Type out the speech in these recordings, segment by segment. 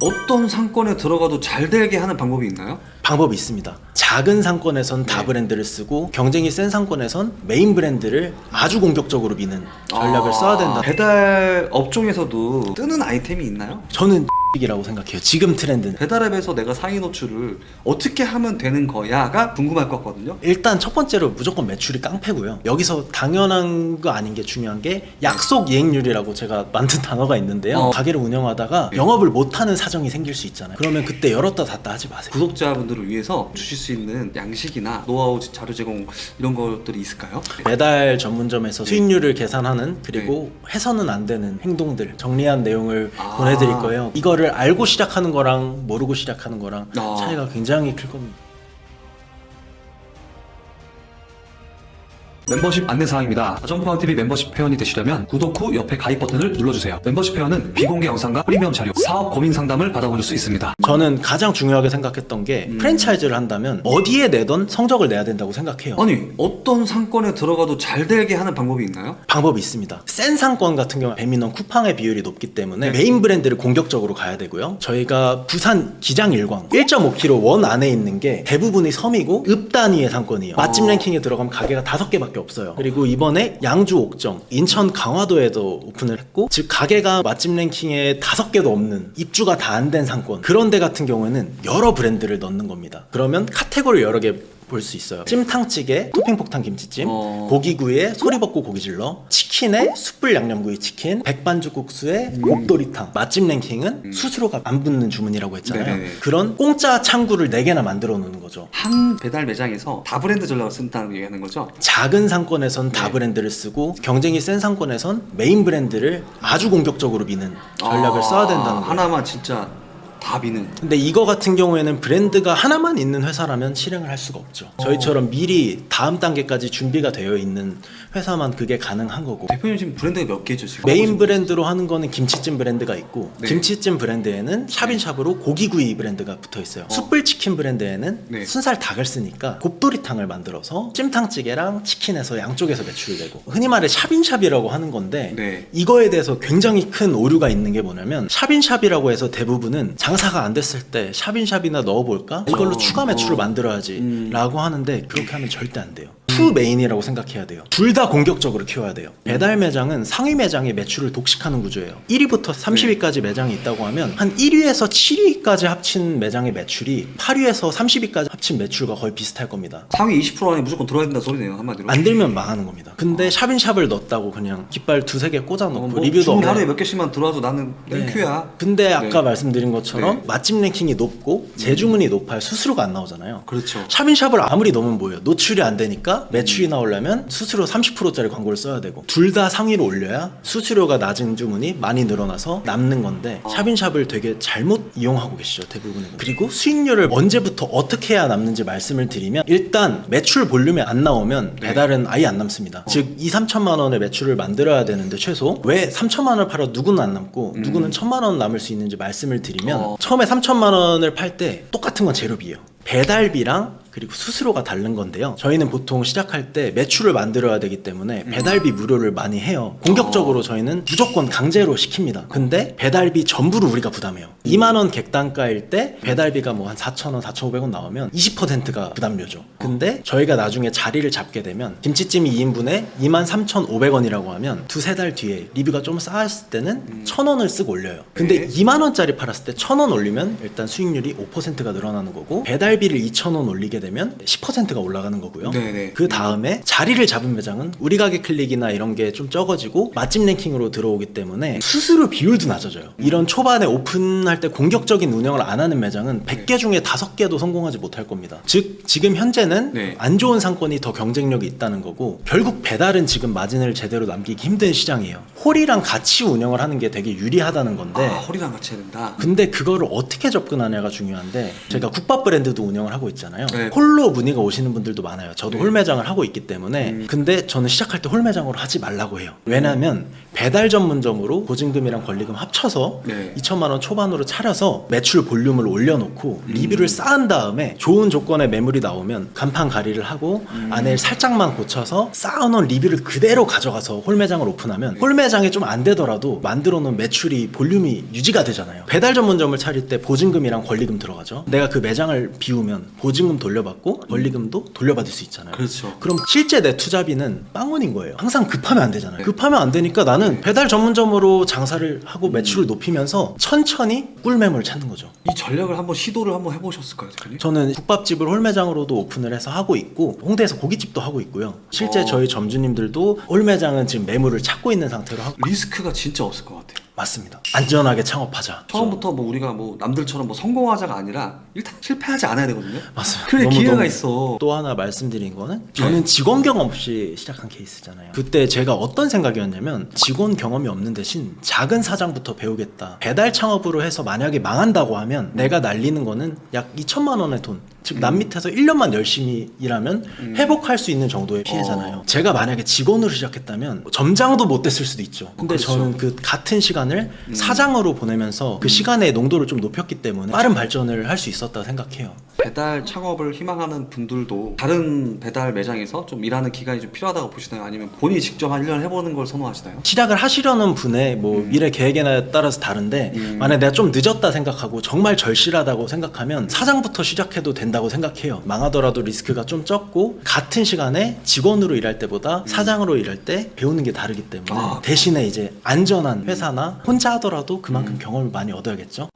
어떤 상권에 들어가도 잘 되게 하는 방법이 있나요? 방법이 있습니다. 작은 상권에선 다 네. 브랜드를 쓰고 경쟁이 센 상권에선 메인 브랜드를 아주 공격적으로 미는 전략을 써야 된다. 배달 업종에서도 뜨는 아이템이 있나요? 저는 이라고 생각해요. 지금 트렌드는. 배달앱에서 내가 상위 노출을 어떻게 하면 되는 거야가 궁금할 것 같거든요. 일단 첫 번째로 무조건 매출이 깡패고요. 여기서 당연한 거 아닌 게 중요한 게 약속 이행률이라고 제가 만든 단어가 있는데요. 가게를 운영하다가 영업을 못하는 사정이 생길 수 있잖아요. 그러면 그때 열었다 닫다 하지 마세요. 구독자분들을 위해서 주실 수 있는 양식이나 노하우 자료 제공 이런 것들이 있을까요? 배달 전문점에서 수익률을 계산하는 그리고 해서는 안 되는 행동들 정리한 내용을 보내드릴 거예요. 이거를 알고 시작하는 거랑 모르고 시작하는 거랑 차이가 굉장히 클 겁니다. 멤버십 안내사항입니다. 가정포항TV 멤버십 회원이 되시려면 구독 후 옆에 가입 버튼을 눌러주세요. 멤버십 회원은 비공개 영상과 프리미엄 자료, 사업 고민 상담을 받아보실 수 있습니다. 저는 가장 중요하게 생각했던 게 프랜차이즈를 한다면 어디에 내던 성적을 내야 된다고 생각해요. 아니 어떤 상권에 들어가도 잘 되게 하는 방법이 있나요? 방법이 있습니다. 센 상권 같은 경우 배민원 쿠팡의 비율이 높기 때문에 메인 브랜드를 공격적으로 가야 되고요. 저희가 부산 기장일광 1.5km 원 안에 있는 게 대부분이 섬이고 읍 단위의 상권이에요. 맛집 랭킹에 들어가면 가게가 5개밖에 없어요. 그리고 이번에 양주 옥정, 인천 강화도에도 오픈을 했고, 즉 가게가 맛집 랭킹에 5개도 없는 입주가 다 안 된 상권, 그런 데 같은 경우에는 여러 브랜드를 넣는 겁니다. 그러면 카테고리 여러 개 볼 수 있어요. 찜탕찌개, 토핑폭탄 김치찜, 고기구이에 소리벗고 고기질러, 치킨에 숯불 양념구이 치킨, 백반죽국수에 곱도리탕. 맛집 랭킹은 수수료가 안 붙는 주문이라고 했잖아요. 네네네. 그런 공짜 창구를 4개나 만들어 놓는 거죠. 한 배달 매장에서 다 브랜드 전략을 쓴다는 얘기하는 거죠? 작은 상권에선 다 브랜드를 쓰고 경쟁이 센 상권에선 메인 브랜드를 아주 공격적으로 미는 전략을 써야 된다는 거예요. 하나만 진짜 다 미는. 근데 이거 같은 경우에는 브랜드가 하나만 있는 회사라면 실행을 할 수가 없죠. 저희처럼 미리 다음 단계까지 준비가 되어 있는 회사만 그게 가능한 거고. 대표님 지금 브랜드가 몇 개죠 지금? 메인 브랜드로 하는 거는 김치찜 브랜드가 있고, 네. 김치찜 브랜드에는 샵인샵으로 고기구이 브랜드가 붙어 있어요. 숯불치킨 브랜드에는 네. 순살 닭을 쓰니까 곱도리탕을 만들어서 찜탕찌개랑 치킨에서 양쪽에서 매출이 되고, 흔히 말해 샵인샵이라고 하는 건데 네. 이거에 대해서 굉장히 큰 오류가 있는 게 뭐냐면, 샵인샵이라고 해서 대부분은 장사가 안 됐을 때 샵인샵이나 넣어볼까? 이걸로 추가 매출을 만들어야지 라고 하는데, 그렇게 하면 절대 안 돼요. 투 메인이라고 생각해야 돼요. 둘 다 공격적으로 키워야 돼요. 배달 매장은 상위 매장이 매출을 독식하는 구조예요. 1위부터 30위까지 매장이 있다고 하면 한 1위에서 7위까지 합친 매장의 매출이 8위에서 30위까지 합친 매출과 거의 비슷할 겁니다. 상위 20% 안에 무조건 들어야 된다 소리네요 한마디로. 안 들면 망하는 겁니다. 근데 샵인샵을 넣었다고 그냥 깃발 2-3개 꽂아놓고 뭐 리뷰도 주문 없네. 하루에 몇 개씩만 들어와도 나는 땡큐야. 근데 아까 네. 말씀드린 것처럼 네. 맛집 랭킹이 높고 재주문이 높아야 수수료가 안 나오잖아요. 그렇죠. 샵인샵을 아무리 넣으면 뭐예요? 노출이 안 되니까 매출이 나오려면 수수료 30%짜리 광고를 써야 되고, 둘 다 상위로 올려야 수수료가 낮은 주문이 많이 늘어나서 남는 건데, 샵인샵을 되게 잘못 이용하고 계시죠, 대부분은. 그리고 수익률을 언제부터 어떻게 해야 남는지 말씀을 드리면, 일단 매출 볼륨이 안 나오면 배달은 아예 안 남습니다. 즉 2-3천만 원의 매출을 만들어야 되는데 최소 왜 3천만 원을 팔아 누구는 안 남고 누구는 1,000만 원 남을 수 있는지 말씀을 드리면, 처음에 3천만 원을 팔 때 똑같은 건 재료비예요. 배달비랑 그리고 수수료가 다른 건데요. 저희는 보통 시작할 때 매출을 만들어야 되기 때문에 배달비 무료를 많이 해요. 공격적으로 저희는 무조건 강제로 시킵니다. 근데 배달비 전부를 우리가 부담해요. 2만 원 객단가일 때 배달비가 뭐 한 4,000원, 4,500원 나오면 20%가 부담료죠. 근데 저희가 나중에 자리를 잡게 되면 김치찜이 2인분에 23,500원이라고 하면 2-3달 뒤에 리뷰가 좀 쌓였을 때는 1,000원을 쓰고 올려요. 근데 2만 원짜리 팔았을 때 1,000원 올리면 일단 수익률이 5%가 늘어나는 거고, 배달비를 2,000원 올리게 되면 10%가 올라가는 거고요. 네네. 그 다음에 자리를 잡은 매장은 우리 가게 클릭이나 이런 게 좀 적어지고 맛집 랭킹으로 들어오기 때문에 수수료 비율도 낮아져요. 이런 초반에 오픈할 때 공격적인 운영을 안 하는 매장은 100개 중에 5개도 성공하지 못할 겁니다. 즉 지금 현재는 네. 안 좋은 상권이 더 경쟁력이 있다는 거고, 결국 배달은 지금 마진을 제대로 남기기 힘든 시장이에요. 홀이랑 같이 운영을 하는 게 되게 유리하다는 건데, 홀이랑 같이 해야 된다. 근데 그거를 어떻게 접근하냐가 중요한데, 제가 국밥 브랜드도 운영을 하고 있잖아요. 네. 홀로 문의가 오시는 분들도 많아요. 저도 홀 매장을 하고 있기 때문에. 근데 저는 시작할 때 홀 매장으로 하지 말라고 해요. 왜냐하면 배달 전문점으로 보증금이랑 권리금 합쳐서 네. 2천만 원 초반으로 차려서 매출 볼륨을 올려놓고 리뷰를 쌓은 다음에 좋은 조건의 매물이 나오면 간판 가리를 하고 안에 살짝만 고쳐서 쌓아놓은 리뷰를 그대로 가져가서 홀 매장을 오픈하면 홀 매장 매장이 좀 안 되더라도 만들어 놓은 매출이 볼륨이 유지가 되잖아요. 배달 전문점을 차릴 때 보증금이랑 권리금 들어가죠. 내가 그 매장을 비우면 보증금 돌려받고 권리금도 돌려받을 수 있잖아요. 그렇죠. 그럼 실제 내 투자비는 빵원인 거예요. 항상 급하면 안 되잖아요. 급하면 안 되니까 나는 배달 전문점으로 장사를 하고 매출을 높이면서 천천히 꿀매물을 찾는 거죠. 이 전략을 한번 시도를 한번 해보셨을까요, 대표님? 저는 국밥집을 홀매장으로도 오픈을 해서 하고 있고 홍대에서 고깃집도 하고 있고요. 실제 저희 점주님들도 홀매장은 지금 매물을 찾고 있는 상태로 하고 리스크가 진짜 없을 것 같아요. 맞습니다. 안전하게 창업하자. 처음부터 뭐 우리가 뭐 남들처럼 뭐 성공하자가 아니라 일단 실패하지 않아야 되거든요. 맞습니다. 그래 기회가 너무 있어. 또 하나 말씀드린 거는 저는 직원 경험 없이 시작한 케이스잖아요. 그때 제가 어떤 생각이었냐면 직원 경험이 없는 대신 작은 사장부터 배우겠다. 배달 창업으로 해서 만약에 망한다고 하면 내가 날리는 거는 약 2천만 원의 돈. 즉 남 밑에서 1년만 열심히 일하면 회복할 수 있는 정도의 피해잖아요. 제가 만약에 직원으로 시작했다면 점장도 못 됐을 수도 있죠. 근데 그렇죠. 저는 그 같은 시간을 사장으로 보내면서 그 시간의 농도를 좀 높였기 때문에 빠른 발전을 할 수 있었다고 생각해요. 배달 창업을 희망하는 분들도 다른 배달 매장에서 좀 일하는 기간이 좀 필요하다고 보시나요? 아니면 본인이 직접 한 1년 해보는 걸 선호하시나요? 시작을 하시려는 분의 뭐 미래 계획에 따라서 다른데 만약 내가 좀 늦었다 생각하고 정말 절실하다고 생각하면 사장부터 시작해도 된다고 생각해요. 망하더라도 리스크가 좀 적고 같은 시간에 직원으로 일할 때보다 사장으로 일할 때 배우는 게 다르기 때문에 대신에 이제 안전한 회사나 혼자 하더라도 그만큼 경험을 많이 얻어야겠죠.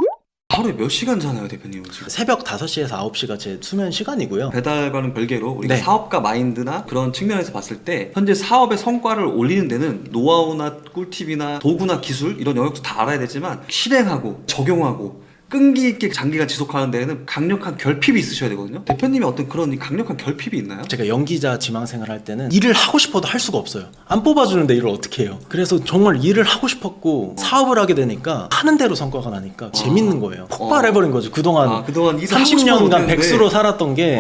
하루에 몇 시간 자나요, 대표님은 지금? 새벽 5시에서 9시가 제 수면 시간이고요. 배달과는 별개로 우리가 네. 사업가 마인드나 그런 측면에서 봤을 때 현재 사업의 성과를 올리는 데는 노하우나 꿀팁이나 도구나 기술 이런 영역도 다 알아야 되지만 실행하고 적용하고 끈기 있게 장기간 지속하는 데에는 강력한 결핍이 있으셔야 되거든요. 대표님이 어떤 그런 강력한 결핍이 있나요? 제가 연기자 지망생을 할 때는 일을 하고 싶어도 할 수가 없어요. 안 뽑아주는데 일을 어떻게 해요? 그래서 정말 일을 하고 싶었고 사업을 하게 되니까 하는 대로 성과가 나니까 재밌는 거예요. 폭발해버린 거죠. 그동안 그동안 일을 하고 싶어도 30년간 못했는데 백수로 살았던 게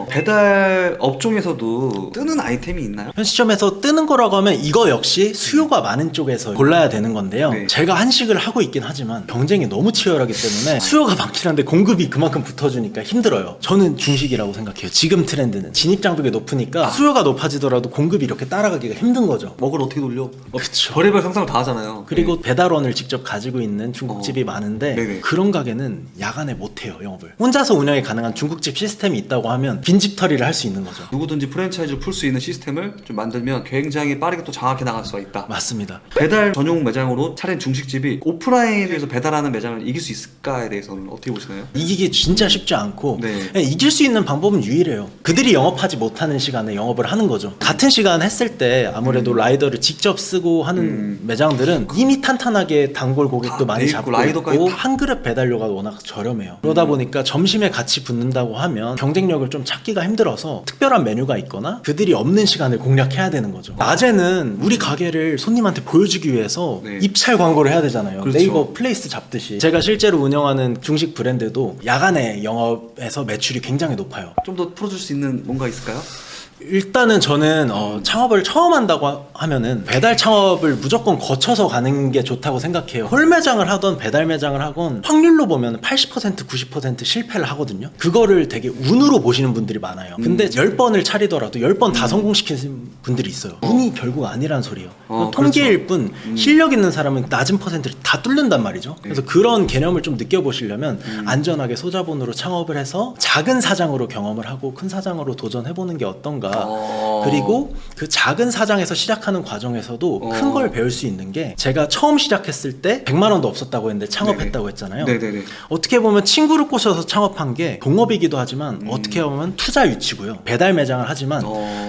배달 업종에서도 뜨는 아이템이 있나요? 현 시점에서 뜨는 거라고 하면 이거 역시 수요가 많은 쪽에서 골라야 되는 건데요. 네. 제가 한식을 하고 있긴 하지만 경쟁이 너무 치열하기 때문에 수요가 많긴 한데 공급이 그만큼 붙어주니까 힘들어요. 저는 중식이라고 생각해요. 지금 트렌드는 진입장벽이 높으니까 수요가 높아지더라도 공급이 이렇게 따라가기가 힘든 거죠. 먹을 어떻게 돌려? 그쵸. 별의별 상상을 다 하잖아요. 그리고 네. 배달원을 직접 가지고 있는 중국집이 많은데 네네. 그런 가게는 야간에 못해요, 영업을. 혼자서 운영이 가능한 중국집 시스템이 있다고 하면 빈집털이를 할 수 있는 거죠. 누구든지 프랜차이즈를 풀 수 있는 시스템을 좀 만들면 굉장히 빠르게 또 장악해 나갈 수가 있다. 맞습니다. 배달 전용 매장으로 차린 중식집이 오프라인에 비해서 배달하는 매장을 이길 수 있을까에 대해서는 어떻게 보시나요? 이기기 진짜 쉽지 않고 네. 그냥 이길 수 있는 방법은 유일해요. 그들이 영업하지 못하는 시간에 영업을 하는 거죠. 같은 시간 했을 때 아무래도 라이더를 직접 쓰고 하는 매장들은 이미 탄탄하게 단골 고객도 다 많이 돼 잡고 있고 라이더까지 있고 다- 한 그릇 배달료가 워낙 저렴해요. 그러다 보니까 점심에 같이 붙는다고 하면 경쟁력을 좀 찾기가 힘들어서 특별한 메뉴가 있거나 그들이 없는 시간을 공략해야 되는 거죠. 낮에는 우리 가게를 손님한테 보여주기 위해서 네. 입찰 광고를 해야 되잖아요. 그렇죠. 네이버 플레이스 잡듯이. 제가 실제로 운영하는 중식 브랜드도 야간에 영업에서 매출이 굉장히 높아요. 좀 더 풀어줄 수 있는 뭔가 있을까요? 일단은 저는 창업을 처음 한다고 하면은 배달 창업을 무조건 거쳐서 가는 게 좋다고 생각해요. 홀매장을 하던 배달 매장을 하건 확률로 보면 80% 90% 실패를 하거든요. 그거를 되게 운으로 보시는 분들이 많아요. 근데 10번을 차리더라도 10번 다 성공시키는 분들이 있어요. 운이 결국 아니란 소리예요. 통계일 뿐 실력 있는 사람은 낮은 퍼센트를 다 뚫는단 말이죠. 그래서 그런 개념을 좀 느껴보시려면 안전하게 소자본으로 창업을 해서 작은 사장으로 경험을 하고 큰 사장으로 도전해보는 게 어떤가. 그리고 그 작은 사장에서 시작하는 과정에서도 큰 걸 배울 수 있는 게 제가 처음 시작했을 때 100만 원도 없었다고 했는데 창업했다고 했잖아요. 네네네. 어떻게 보면 친구를 꼬셔서 창업한 게 동업이기도 하지만 어떻게 보면 투자 유치고요. 배달 매장을 하지만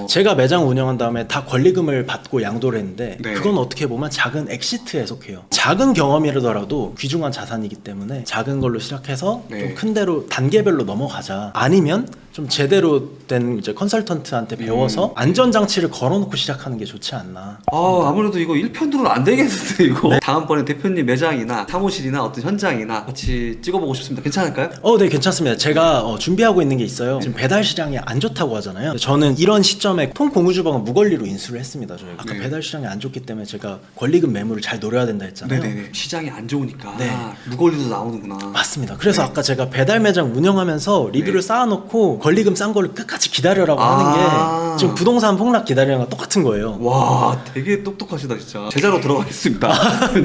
제가 매장 운영한 다음에 다 권리금을 받고 양도를 했는데 네. 그건 어떻게 보면 작은 엑시트에 속해요. 작은 경험이라더라도 귀중한 자산이기 때문에 작은 걸로 시작해서 네. 좀 큰 데로 단계별로 넘어가자. 아니면 좀 제대로 된 이제 컨설턴트한테 배워서 안전장치를 걸어놓고 시작하는 게 좋지 않나. 아무래도 이거 1편으로는 안 되겠는데 이거 다음번에 대표님 매장이나 사무실이나 어떤 현장이나 같이 찍어보고 싶습니다. 괜찮을까요? 네, 괜찮습니다. 제가 준비하고 있는 게 있어요. 지금 배달 시장이 안 좋다고 하잖아요. 저는 이런 시점에 통공유주방은 무권리로 인수를 했습니다. 저희가 아까 네. 배달 시장이 안 좋기 때문에 제가 권리금 매물을 잘 노려야 된다 했잖아요. 네네네. 시장이 안 좋으니까 네. 무권리도 나오는구나. 맞습니다. 그래서 네. 아까 제가 배달 매장 운영하면서 리뷰를 네. 쌓아놓고 권리금 싼 거를 끝까지 기다려라고 하는 게 지금 부동산 폭락 기다리는 거 똑같은 거예요. 와, 되게 똑똑하시다 진짜. 제자로 들어가겠습니다. 네.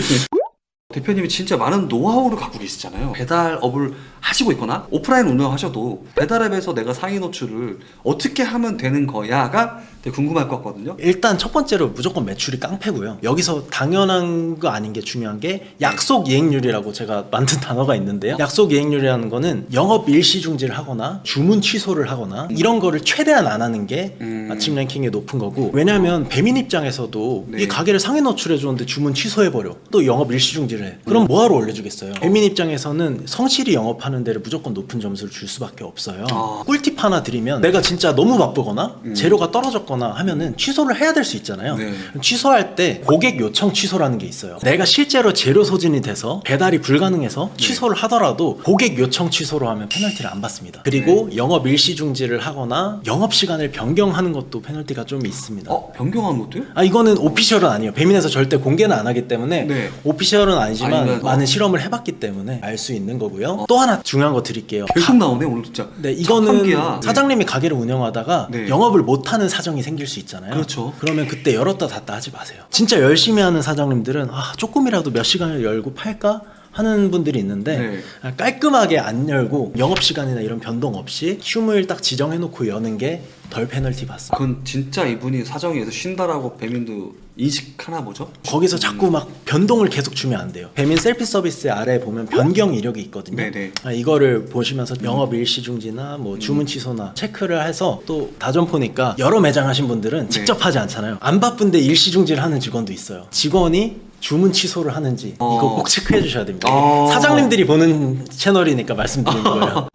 대표님이 진짜 많은 노하우를 갖고 계시잖아요. 배달업을 하시고 있거나 오프라인 운영하셔도 배달앱에서 내가 상위 노출을 어떻게 하면 되는 거야가 되게 궁금할 것 같거든요. 일단 첫 번째로 무조건 매출이 깡패고요. 여기서 당연한 거 아닌 게 중요한 게 약속 이행률이라고 제가 만든 단어가 있는데요. 약속 이행률이라는 거는 영업 일시 중지를 하거나 주문 취소를 하거나 이런 거를 최대한 안 하는 게 아침 랭킹이 높은 거고, 왜냐하면 배민 입장에서도 네. 이 가게를 상위 노출해 줬는데 주문 취소해버려. 또 영업 일시 중지를 해. 그럼 뭐하러 올려주겠어요? 배민 입장에서는 성실히 영업하는 데를 무조건 높은 점수를 줄 수밖에 없어요. 꿀팁 하나 드리면, 내가 진짜 너무 바쁘거나 재료가 떨어졌거나 하면은 취소를 해야 될 수 있잖아요. 네. 취소할 때 고객 요청 취소라는 게 있어요. 내가 실제로 재료 소진이 돼서 배달이 불가능해서 취소를 하더라도 고객 요청 취소로 하면 페널티를 안 받습니다. 그리고 영업 일시 중지를 하거나 영업 시간을 변경하는 것도 페널티가 좀 있습니다. 변경한 것도요? 이거는 오피셜은 아니에요. 배민에서 절대 공개는 안 하기 때문에 네. 오피셜은 아니지만 아니면, 많은 실험을 해봤기 때문에 알 수 있는 거고요. 또 하나 중요한 거 드릴게요. 계속 나오네 오늘 진짜. 네, 이거는 착한기야. 사장님이 가게를 운영하다가 네. 영업을 못하는 사정이 생길 수 있잖아요. 그렇죠. 그러면 그때 열었다 닫다 하지 마세요. 진짜 열심히 하는 사장님들은 조금이라도 몇 시간을 열고 팔까? 하는 분들이 있는데 네. 깔끔하게 안 열고 영업시간이나 이런 변동 없이 휴무일 딱 지정해놓고 여는 게 덜 페널티 받습니다. 그건 진짜 이분이 사정에서 쉰다라고 배민도 인식하나 보죠? 거기서 자꾸 막 변동을 계속 주면 안 돼요. 배민 셀피 서비스 아래에 보면 변경 이력이 있거든요. 네네. 이거를 보시면서 영업 일시 중지나 뭐 주문 취소나 체크를 해서, 또 다점포니까 여러 매장 하신 분들은 직접 하지 않잖아요. 안 바쁜데 일시 중지를 하는 직원도 있어요. 직원이 주문 취소를 하는지 이거 꼭 체크해 주셔야 됩니다. 사장님들이 보는 채널이니까 말씀드린 거예요.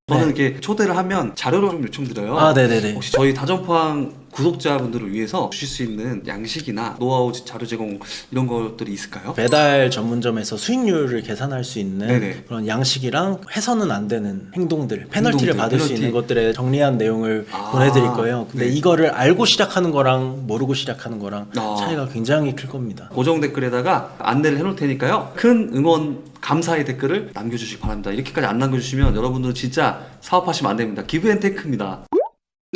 저는 이렇게 초대를 하면 자료를 좀 요청드려요. 네네네. 혹시 저희 다점포항 구독자분들을 위해서 주실 수 있는 양식이나 노하우 자료 제공 이런 것들이 있을까요? 배달 전문점에서 수익률을 계산할 수 있는 네네. 그런 양식이랑 해서는 안 되는 행동들, 페널티를 받을 수 페널티. 있는 것들에 정리한 내용을 보내드릴 거예요. 근데 네. 이거를 알고 시작하는 거랑 모르고 시작하는 거랑 아. 차이가 굉장히 클 겁니다. 고정 댓글에다가 안내를 해놓을 테니까요. 큰 응원 감사의 댓글을 남겨주시기 바랍니다. 이렇게까지 안 남겨주시면 여러분들은 진짜 사업하시면 안 됩니다. 기브앤테이크입니다.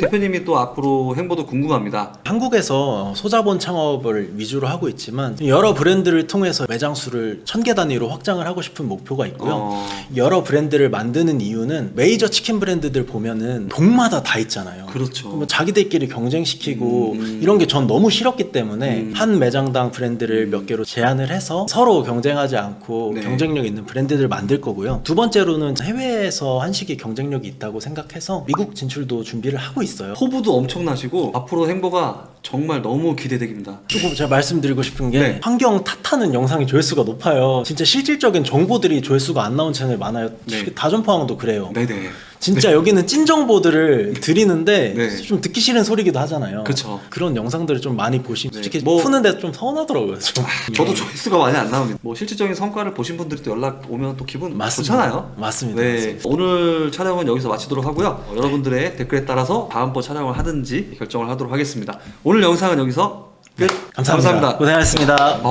대표님이 또 앞으로 행보도 궁금합니다. 한국에서 소자본 창업을 위주로 하고 있지만 여러 브랜드를 통해서 매장 수를 1000개 단위로 확장을 하고 싶은 목표가 있고요. 여러 브랜드를 만드는 이유는 메이저 치킨 브랜드들 보면은 동마다 다 있잖아요. 그렇죠. 뭐 자기들끼리 경쟁시키고 이런 게 전 너무 싫었기 때문에 한 매장당 브랜드를 몇 개로 제한을 해서 서로 경쟁하지 않고 네. 경쟁력 있는 브랜드를 만들 거고요. 두 번째로는 해외에서 한식이 경쟁력이 있다고 생각해서 미국 진출도 준비를 하고 있어요. 포부도 엄청나시고 앞으로 행보가 정말 너무 기대됩니다. 조금 제가 말씀드리고 싶은 게 네. 환경 탓하는 영상이 조회수가 높아요. 진짜 실질적인 정보들이 조회수가 안 나온 채널 많아요. 네. 다점포항도 그래요. 네네. 진짜 여기는 찐 정보들을 드리는데 네. 좀 듣기 싫은 소리기도 하잖아요. 그쵸. 그런 영상들을 좀 많이 보시면 네. 솔직히 뭐- 푸는데 좀 서운하더라고요. 좀. 저도 조회수가 많이 안 나옵니다. 뭐 실질적인 성과를 보신 분들이 또 연락 오면 또 기분 맞습니다. 좋잖아요. 맞습니다. 네. 맞습니다. 오늘 촬영은 여기서 마치도록 하고요. 여러분들의 댓글에 따라서 다음번 촬영을 하든지 결정을 하도록 하겠습니다. 오늘 영상은 여기서 끝. 감사합니다. 고생하셨습니다.